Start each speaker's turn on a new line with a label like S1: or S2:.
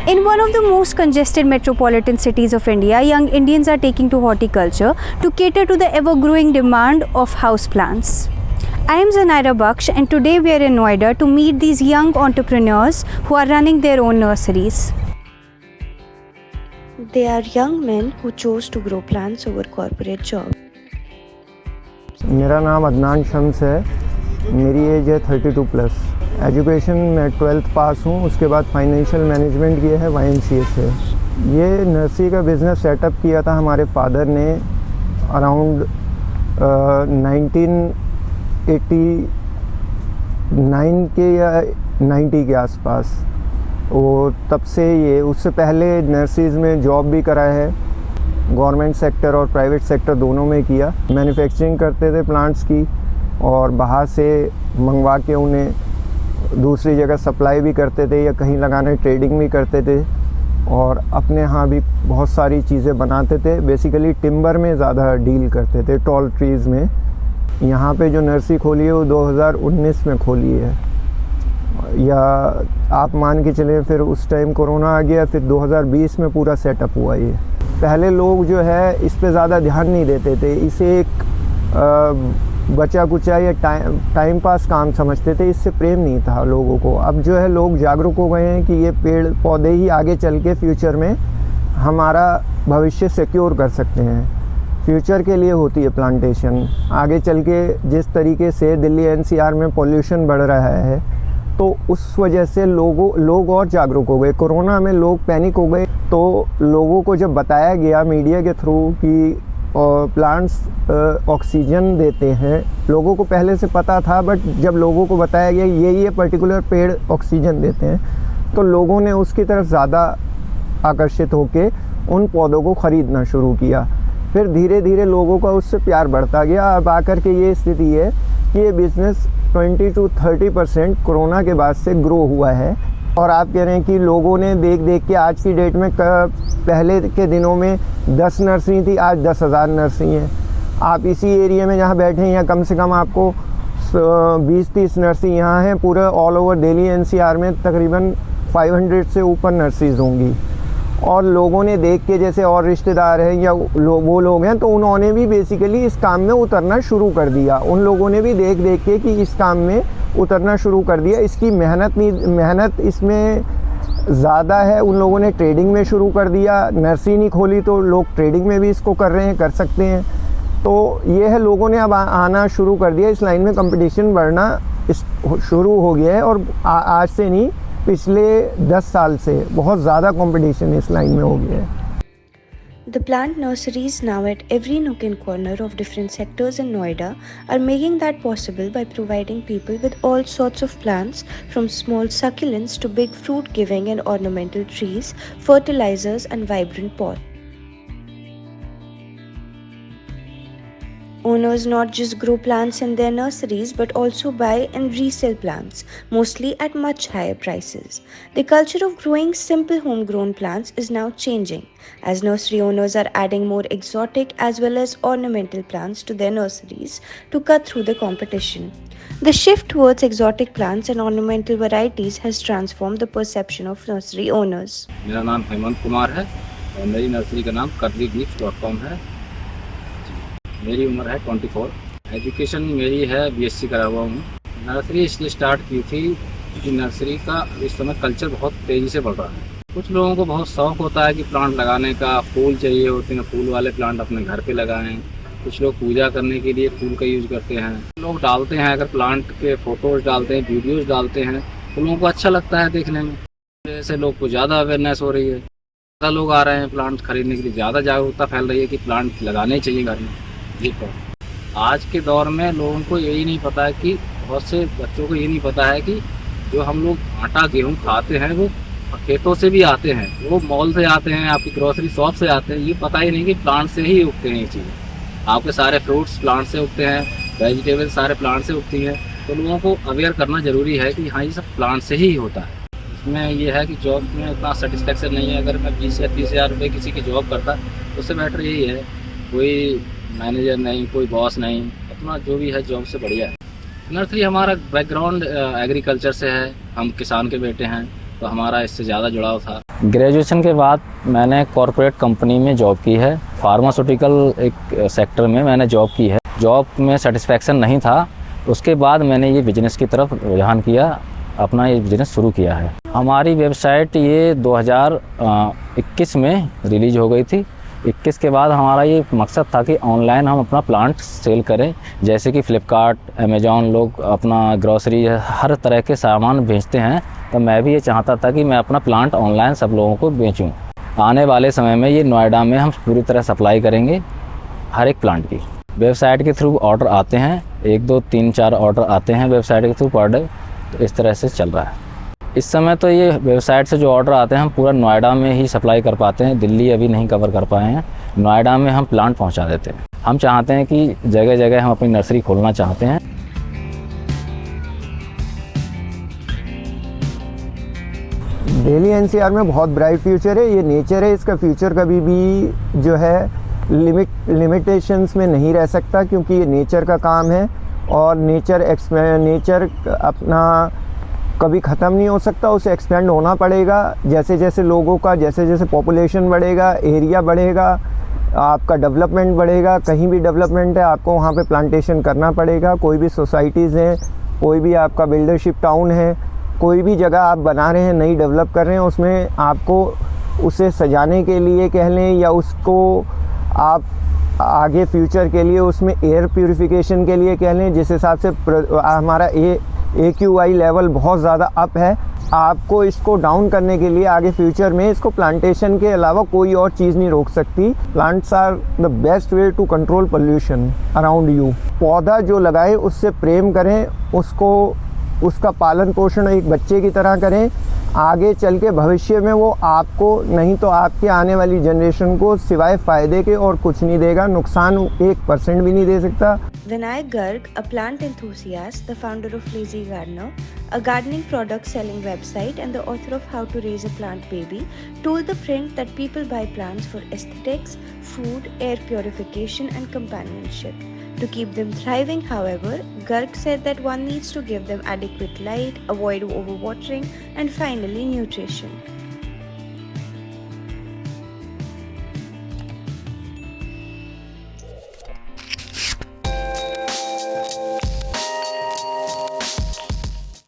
S1: In one of the most congested metropolitan cities of India, young Indians are taking to horticulture to cater to the ever-growing demand of houseplants. I am Zanaira Baksh, and today we are in Noida to meet these young entrepreneurs who are running their own nurseries. They are young men who chose to grow plants over corporate jobs.
S2: मेरा नाम अदनान शम्स है, मेरी as है 32 plus. Education में 12th पास हूँ, उसके बाद financial management किया है YMCA से। ये नर्सरी का बिज़नेस सेटअप किया था हमारे फादर ने अराउंड 1989 के या 90 के आसपास। और तब से ये, उससे पहले नर्सरीज़ में जॉब भी करा है, गवर्नमेंट सेक्टर और प्राइवेट सेक्टर दोनों में किया। मैन्युफैक्चरिंग करते थे प्लांट्स की और बाहर से मंगवा के उन्हें दूसरी जगह सप्लाई भी करते थे या कहीं लगाने ट्रेडिंग भी करते थे। और अपने यहाँ भी बहुत सारी चीज़ें बनाते थे। बेसिकली टिम्बर में ज़्यादा डील करते थे, टॉल ट्रीज़ में। यहाँ पे जो नर्सरी खोली है वो 2019 में खोली है, या आप मान के चलें फिर उस टाइम कोरोना आ गया, फिर 2020 में पूरा सेटअप हुआ ये। पहले लोग जो है इस पे ज़्यादा ध्यान नहीं देते थे, इसे एक बचा कुचा या टाइम पास काम समझते थे, इससे प्रेम नहीं था लोगों को। अब जो है लोग जागरूक हो गए हैं कि ये पेड़ पौधे ही आगे चल के फ्यूचर में हमारा भविष्य सिक्योर कर सकते हैं। फ्यूचर के लिए होती है प्लांटेशन। आगे चल के जिस तरीके से दिल्ली NCR में पॉल्यूशन बढ़ रहा है, तो उस वजह से लोग और जागरूक हो गए। कोरोना में लोग पैनिक हो गए, तो लोगों को जब बताया गया मीडिया के थ्रू कि प्लांट्स ऑक्सीजन देते हैं, लोगों को पहले से पता था, बट जब लोगों को बताया गया ये पर्टिकुलर पेड़ ऑक्सीजन देते हैं, तो लोगों ने उसकी तरफ ज़्यादा आकर्षित होकर उन पौधों को ख़रीदना शुरू किया। फिर धीरे धीरे लोगों का उससे प्यार बढ़ता गया। अब आकर के ये स्थिति है कि ये बिज़नेस 20 to 30% कोरोना के बाद से ग्रो हुआ है। और आप कह रहे हैं कि लोगों ने देख देख के आज की डेट में, पहले के दिनों में 10 नर्सरी थी, आज 10,000 नर्सरी हैं। आप इसी एरिया में जहाँ बैठे हैं, या कम से कम आपको 20-30 नर्सरी यहाँ हैं। पूरे ऑल ओवर दिल्ली NCR में तकरीबन 500 से ऊपर नर्सरीज़ होंगी। और लोगों ने देख के, जैसे और रिश्तेदार हैं या वो लोग हैं, तो उन्होंने भी बेसिकली इस काम में उतरना शुरू कर दिया। उन लोगों ने भी देख देख के कि इस काम में उतरना शुरू कर दिया। इसकी मेहनत इसमें ज़्यादा है। उन लोगों ने ट्रेडिंग में शुरू कर दिया। नर्सरी नहीं खोली तो लोग ट्रेडिंग में भी इसको कर रहे हैं, कर सकते हैं। तो ये है, लोगों ने अब आना शुरू कर दिया। इस लाइन में कंपटीशन बढ़ना शुरू हो गया है। और आज से नहीं, पिछले 10 साल से बहुत ज़्यादा कंपटीशन इस लाइन में हो गया है।
S1: The plant nurseries now at every nook and corner of different sectors in Noida are making that possible by providing people with all sorts of plants, from small succulents to big fruit-giving and ornamental trees, fertilizers and vibrant pots. Owners not just grow plants in their nurseries but also buy and resell plants, mostly at much higher prices. The culture of growing simple homegrown plants is now changing, as nursery owners are adding more exotic as well as ornamental plants to their nurseries to cut through the competition. The shift towards exotic plants and ornamental varieties has transformed the perception of nursery owners.
S3: मेरा नाम हेमंत कुमार है और मेरी nursery का नाम curlyleaves.com है। मेरी उम्र है 24। एजुकेशन मेरी है BSc करा हुआ हूँ। नर्सरी इसलिए स्टार्ट की थी कि नर्सरी का इस समय कल्चर बहुत तेज़ी से बढ़ रहा है। कुछ लोगों को बहुत शौक़ होता है कि प्लांट लगाने का, फूल चाहिए होते हैं, फूल वाले प्लांट अपने घर पे लगाएं। कुछ लोग पूजा करने के लिए फूल का यूज़ करते हैं। लोग डालते हैं, अगर प्लांट के फ़ोटोज़ डालते हैं, वीडियोज़ डालते हैं, तो लोगों को अच्छा लगता है देखने में। जैसे लोग को ज़्यादा अवेयरनेस हो रही है, ज़्यादा लोग आ रहे हैं प्लांट खरीदने के लिए, ज़्यादा जागरूकता फैल रही है कि प्लांट लगाने चाहिए घर में। जी, आज के दौर में लोगों को यही नहीं पता है कि, बहुत से बच्चों को ये नहीं पता है कि जो हम लोग आटा गेहूँ खाते हैं वो खेतों से भी आते हैं, वो मॉल से आते हैं, आपकी ग्रोसरी शॉप से आते हैं। ये पता ही नहीं कि प्लांट से ही उगते हैं ये चीज़ें। आपके सारे फ्रूट्स प्लांट से उगते हैं, वेजिटेबल सारे प्लांट से उगती हैं। तो लोगों को अवेयर करना ज़रूरी है कि हाँ, ये सब प्लांट से ही होता है। इसमें ये है कि जॉब में उतना सेटिस्फेक्शन नहीं है। अगर मैं 20 या 30 हज़ार रुपये किसी की जॉब करता, उससे बेटर यही है, कोई मैनेजर नहीं, कोई बॉस नहीं, अपना जो भी है जॉब से बढ़िया है। नर्सरी हमारा बैकग्राउंड एग्रीकल्चर से है, हम किसान के बेटे हैं, तो हमारा इससे ज़्यादा जुड़ाव था। ग्रेजुएशन के बाद मैंने कॉरपोरेट कंपनी में जॉब की है। फार्मास्यूटिकल एक सेक्टर में मैंने जॉब की है। जॉब में सेटिस्फैक्शन नहीं था, उसके बाद मैंने ये बिज़नेस की तरफ रुझान किया, अपना ये बिज़नेस शुरू किया है। हमारी वेबसाइट ये 2021 में रिलीज हो गई थी। 21 के बाद हमारा ये मकसद था कि ऑनलाइन हम अपना प्लांट सेल करें, जैसे कि फ्लिपकार्ट, अमेज़ॉन लोग अपना ग्रॉसरी हर तरह के सामान बेचते हैं, तो मैं भी ये चाहता था कि मैं अपना प्लांट ऑनलाइन सब लोगों को बेचूं। आने वाले समय में ये नोएडा में हम पूरी तरह सप्लाई करेंगे हर एक प्लांट की। वेबसाइट के थ्रू ऑर्डर आते हैं, 1, 2, 3, 4 ऑर्डर आते हैं वेबसाइट के थ्रू पर डे, तो इस तरह से चल रहा है। इस समय तो ये वेबसाइट से जो ऑर्डर आते हैं हम पूरा नोएडा में ही सप्लाई कर पाते हैं, दिल्ली अभी नहीं कवर कर पाए हैं। नोएडा में हम प्लांट पहुंचा देते हैं। हम चाहते हैं कि जगह जगह हम अपनी नर्सरी खोलना चाहते हैं।
S2: दिल्ली एनसीआर में बहुत ब्राइट फ्यूचर है। ये नेचर है, इसका फ्यूचर कभी भी जो है लिमिटेशंस में नहीं रह सकता, क्योंकि ये नेचर का काम है और नेचर अपना कभी ख़त्म नहीं हो सकता, उसे एक्सपेंड होना पड़ेगा। जैसे जैसे लोगों का जैसे पॉपुलेशन बढ़ेगा, एरिया बढ़ेगा, आपका डेवलपमेंट बढ़ेगा। कहीं भी डेवलपमेंट है आपको वहाँ पे प्लांटेशन करना पड़ेगा। कोई भी सोसाइटीज़ हैं, कोई भी आपका बिल्डरशिप टाउन है, कोई भी जगह आप बना रहे हैं, नई डेवलप कर रहे हैं, उसमें आपको उसे सजाने के लिए कह लें या उसको आप आगे फ्यूचर के लिए उसमें एयर प्यूरिफिकेशन के लिए कह लें, जिस हिसाब से हमारा AQI लेवल बहुत ज़्यादा अप है, आपको इसको डाउन करने के लिए आगे फ्यूचर में इसको प्लांटेशन के अलावा कोई और चीज़ नहीं रोक सकती। Plants are the best way to control pollution around you. पौधा जो लगाए उससे प्रेम करें, उसका पालन पोषण एक बच्चे की तरह करें। आगे चल के भविष्य में वो आपको नहीं तो आपके आने वाली जनरेशन को सिवाय फ़ायदे के और कुछ नहीं देगा, नुकसान 1% भी नहीं दे सकता।
S1: Vinayak Garg, a plant enthusiast, the founder of Lazy Gardener, a gardening product selling website and the author of How to Raise a Plant Baby, told the print that people buy plants for aesthetics, food, air purification and companionship. To keep them thriving, however, Garg said that one needs to give them adequate light, avoid overwatering and finally nutrition.